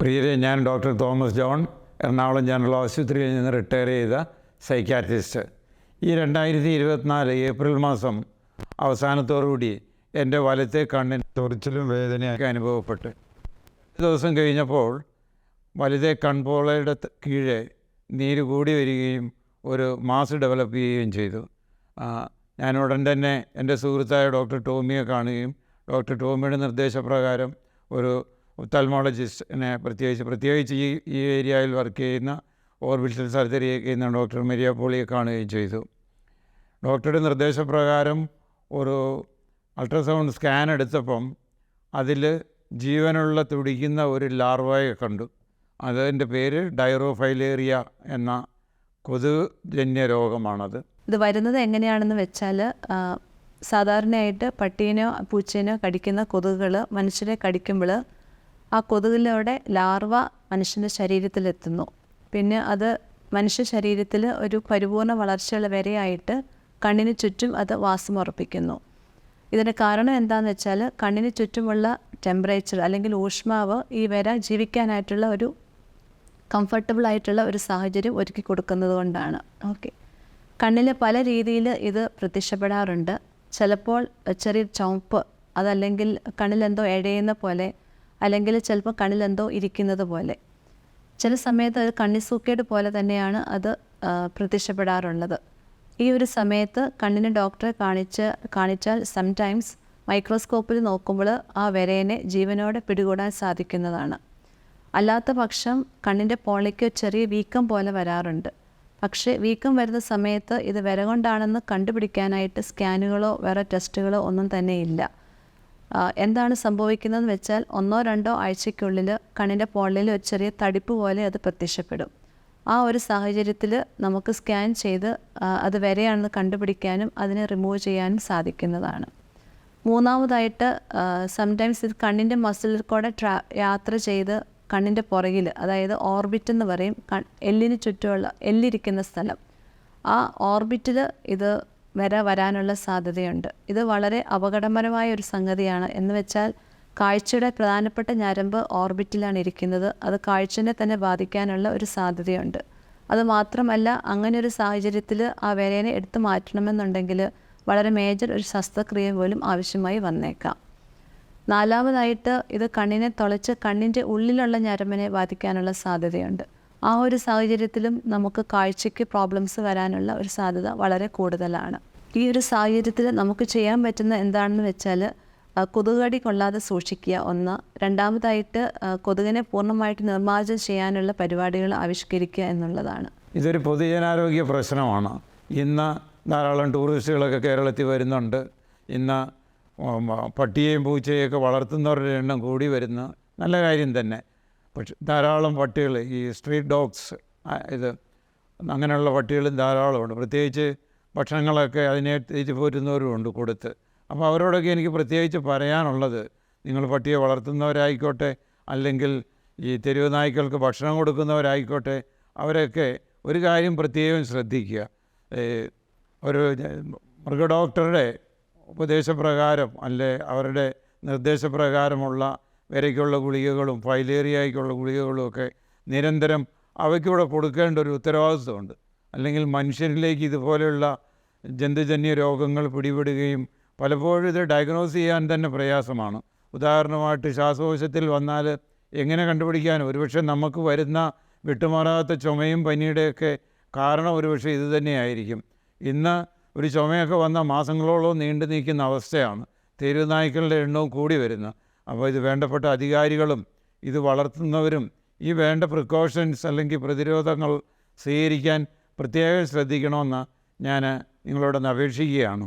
പ്രിയരെ, ഞാൻ doctor Thomas John, Ernakulam general ആശുപത്രിയിൽ നിന്ന് റിട്ടയർ ചെയ്ത സൈക്യാട്രിസ്റ്റ്. ഈ 2024 ഏപ്രിൽ മാസം അവസാനത്തോടുകൂടി എൻ്റെ വലത്തെ കണ്ണിന് ചൊറിച്ചിലും വേദനയൊക്കെ അനുഭവപ്പെട്ട് ദിവസം കഴിഞ്ഞപ്പോൾ വലത്തെ കൺപോളയുടെ കീഴെ നീര് കൂടി വരികയും ഒരു മാസ് ഡെവലപ്പ് ചെയ്യുകയും ചെയ്തു. ഞാൻ ഉടൻ തന്നെ എൻ്റെ സുഹൃത്തായ ഡോക്ടർ ടോമിയെ കാണുകയും ഡോക്ടർ ടോമിയുടെ നിർദ്ദേശപ്രകാരം ഒരു ഒഫ്താൽമോളജിസ്റ്റിനെ പ്രത്യേകിച്ച് ഈ ഏരിയയിൽ വർക്ക് ചെയ്യുന്ന ഓർബിറ്റൽ സർജറി ചെയ്യുന്ന ഡോക്ടർ മരിയ പോളിയെ കാണുകയും ചെയ്തു. ഡോക്ടറുടെ നിർദ്ദേശപ്രകാരം ഒരു അൾട്രാസൗണ്ട് സ്കാൻ എടുത്തപ്പം അതിൽ ജീവനുള്ള തുടിക്കുന്ന ഒരു ലാർവയെ കണ്ടു. അതിൻ്റെ പേര് ഡൈറോഫൈലേറിയ എന്ന കൊതുകുജന്യ രോഗമാണത്. ഇത് വരുന്നത് എങ്ങനെയാണെന്ന് വെച്ചാൽ, സാധാരണയായിട്ട് പട്ടീനോ പൂച്ചേനോ കടിക്കുന്ന കൊതുകുകൾ മനുഷ്യരെ കടിക്കുമ്പോൾ ആ കൊതുകിലൂടെ ലാർവ മനുഷ്യൻ്റെ ശരീരത്തിലെത്തുന്നു. പിന്നെ അത് മനുഷ്യ ശരീരത്തിൽ ഒരു പരിപൂർണ വളർച്ചയുള്ള വരെയായിട്ട് കണ്ണിന് ചുറ്റും അത് വാസമുറപ്പിക്കുന്നു. ഇതിൻ്റെ കാരണം എന്താണെന്ന് വെച്ചാൽ, കണ്ണിന് ചുറ്റുമുള്ള ടെമ്പറേച്ചർ അല്ലെങ്കിൽ ഊഷ്മാവ് ഈ വര ജീവിക്കാനായിട്ടുള്ള ഒരു കംഫർട്ടബിൾ ആയിട്ടുള്ള ഒരു സാഹചര്യം ഒരുക്കി കൊടുക്കുന്നത് കൊണ്ടാണ്. കണ്ണിൽ പല രീതിയിൽ ഇത് പ്രത്യക്ഷപ്പെടാറുണ്ട്. ചിലപ്പോൾ ചെറിയ ചുവപ്പ്, അതല്ലെങ്കിൽ കണ്ണിലെന്തോ എഴയുന്ന പോലെ, അല്ലെങ്കിൽ ചിലപ്പോൾ കണ്ണിലെന്തോ ഇരിക്കുന്നത് പോലെ. ചില സമയത്ത് അത് കണ്ണിസൂക്കേട് പോലെ തന്നെയാണ് അത് പ്രത്യക്ഷപ്പെടാറുള്ളത്. ഈ ഒരു സമയത്ത് കണ്ണിന് ഡോക്ടറെ കാണിച്ചാൽ സംടൈംസ് മൈക്രോസ്കോപ്പിൽ നോക്കുമ്പോൾ ആ വരേനെ ജീവനോടെ പിടികൂടാൻ സാധിക്കുന്നതാണ്. അല്ലാത്ത പക്ഷം കണ്ണിൻ്റെ പോളയ്ക്ക് ചെറിയ വീക്കം പോലെ വരാറുണ്ട്. പക്ഷേ വീക്കം വരുന്ന സമയത്ത് ഇത് വര കൊണ്ടാണെന്ന് കണ്ടുപിടിക്കാനായിട്ട് സ്കാനുകളോ വേറെ ടെസ്റ്റുകളോ ഒന്നും തന്നെ ഇല്ല. എന്താണ് സംഭവിക്കുന്നതെന്ന് വെച്ചാൽ, 1-2 ആഴ്ചയ്ക്കുള്ളിൽ കണ്ണിൻ്റെ പോളയിൽ ഒരു ചെറിയ തടിപ്പ് പോലെ അത് പ്രത്യക്ഷപ്പെടും. ആ ഒരു സാഹചര്യത്തിൽ നമുക്ക് സ്കാൻ ചെയ്ത് അത് വരെയാണെന്ന് കണ്ടുപിടിക്കാനും അതിനെ റിമൂവ് ചെയ്യാനും സാധിക്കുന്നതാണ്. മൂന്നാമതായിട്ട്, സംടൈംസ് ഇത് കണ്ണിൻ്റെ മസിലിൽ കൂടെ യാത്ര ചെയ്ത് കണ്ണിൻ്റെ പുറകിൽ, അതായത് ഓർബിറ്റ് എന്ന് പറയും, എല്ലിന് ചുറ്റുമുള്ള എല്ലിരിക്കുന്ന സ്ഥലം, ആ ഓർബിറ്റിൽ ഇത് വരാനുള്ള സാധ്യതയുണ്ട്. ഇത് വളരെ അപകടകരമായ ഒരു സംഗതിയാണ്. എന്ന് വെച്ചാൽ, കാഴ്ചയുടെ പ്രധാനപ്പെട്ട ഞരമ്പ് ഓർബിറ്റിലാണ് ഇരിക്കുന്നത്. അത് കാഴ്ചനെ തന്നെ ബാധിക്കാനുള്ള ഒരു സാധ്യതയുണ്ട്. അതുമാത്രമല്ല, അങ്ങനെ ഒരു സാഹചര്യത്തിൽ ആ വരേനെ എടുത്തു മാറ്റണമെന്നുണ്ടെങ്കിൽ വളരെ മേജർ ഒരു ശസ്ത്രക്രിയ പോലും ആവശ്യമായി വന്നേക്കാം. നാലാമതായിട്ട്, ഇത് കണ്ണിനെ തുളച്ച് കണ്ണിൻ്റെ ഉള്ളിലുള്ള ഞരമ്പിനെ ബാധിക്കാനുള്ള സാധ്യതയുണ്ട്. ആ ഒരു സാഹചര്യത്തിലും നമുക്ക് കാഴ്ചയ്ക്ക് പ്രോബ്ലംസ് വരാനുള്ള ഒരു സാധ്യത വളരെ കൂടുതലാണ്. ഈ ഒരു സാഹചര്യത്തിൽ നമുക്ക് ചെയ്യാൻ പറ്റുന്ന എന്താണെന്ന് വെച്ചാൽ, കൊതുകടി കൊള്ളാതെ സൂക്ഷിക്കുക ഒന്ന്. രണ്ടാമതായിട്ട്, കൊതുകിനെ പൂർണ്ണമായിട്ട് നിർമ്മാർജ്ജനം ചെയ്യാനുള്ള പരിപാടികൾ ആവിഷ്കരിക്കുക എന്നുള്ളതാണ്. ഇതൊരു പൊതുജനാരോഗ്യ പ്രശ്നമാണ്. ഇന്ന് ധാരാളം ടൂറിസ്റ്റുകളൊക്കെ കേരളത്തിൽ വരുന്നുണ്ട്. ഇന്ന് പട്ടിയെയും പൂച്ചയൊക്കെ വളർത്തുന്നവരുടെ എണ്ണം കൂടി വരുന്ന നല്ല കാര്യം തന്നെ. പക്ഷെ ധാരാളം പട്ടികൾ, ഈ സ്ട്രീറ്റ് ഡോഗ്സ്, അങ്ങനെയുള്ള പട്ടികളും ധാരാളമുണ്ട്. പ്രത്യേകിച്ച് ഭക്ഷണങ്ങളൊക്കെ അതിനെ തീറ്റി പോറ്റുന്നവരുമുണ്ട് കൊടുത്ത്. അപ്പോൾ അവരോടൊക്കെ എനിക്ക് പ്രത്യേകിച്ച് പറയാനുള്ളത്, നിങ്ങൾ പട്ടിയെ വളർത്തുന്നവരായിക്കോട്ടെ, അല്ലെങ്കിൽ ഈ തെരുവ് നായ്ക്കൾക്ക് ഭക്ഷണം കൊടുക്കുന്നവരായിക്കോട്ടെ, അവരൊക്കെ ഒരു കാര്യം പ്രത്യേകം ശ്രദ്ധിക്കുക. ഒരു മൃഗഡോക്ടറുടെ ഉപദേശപ്രകാരം അല്ലെ അവരുടെ നിർദ്ദേശപ്രകാരമുള്ള വരയ്ക്കുള്ള ഗുളികകളും ഫൈലേറിയയ്ക്കുള്ള ഗുളികകളും ഒക്കെ നിരന്തരം അവയ്ക്കൂടെ കൊടുക്കേണ്ട ഒരു ഉത്തരവാദിത്വമുണ്ട്. അല്ലെങ്കിൽ മനുഷ്യരിലേക്ക് ഇതുപോലെയുള്ള ജന്തുജന്യ രോഗങ്ങൾ പിടിപെടുകയും പലപ്പോഴും ഇത് ഡയഗ്നോസ് ചെയ്യാൻ തന്നെ പ്രയാസമാണ്. ഉദാഹരണമായിട്ട്, ശ്വാസകോശത്തിൽ വന്നാൽ എങ്ങനെ കണ്ടുപിടിക്കാനും, ഒരുപക്ഷെ നമുക്ക് വരുന്ന വിട്ടുമാറാത്ത ചുമയും പനിയുടെയൊക്കെ കാരണം ഒരുപക്ഷെ ഇത് തന്നെയായിരിക്കും. ഇന്ന് ഒരു ചുമയൊക്കെ വന്ന മാസങ്ങളോളം നീണ്ടു നിൽക്കുന്ന അവസ്ഥയാണ്. തെരുവ് നായ്ക്കളുടെ എണ്ണവും കൂടി വരുന്നു. അപ്പോൾ ഇത് വേണ്ടപ്പെട്ട അധികാരികളും ഇത് വളർത്തുന്നവരും ഈ വേണ്ട പ്രിക്കോഷൻസ് അല്ലെങ്കിൽ പ്രതിരോധങ്ങൾ സ്വീകരിക്കാൻ പ്രത്യേകം ശ്രദ്ധിക്കണമെന്ന് ഞാൻ നിങ്ങളോടൊന്ന് അപേക്ഷിക്കുകയാണ്.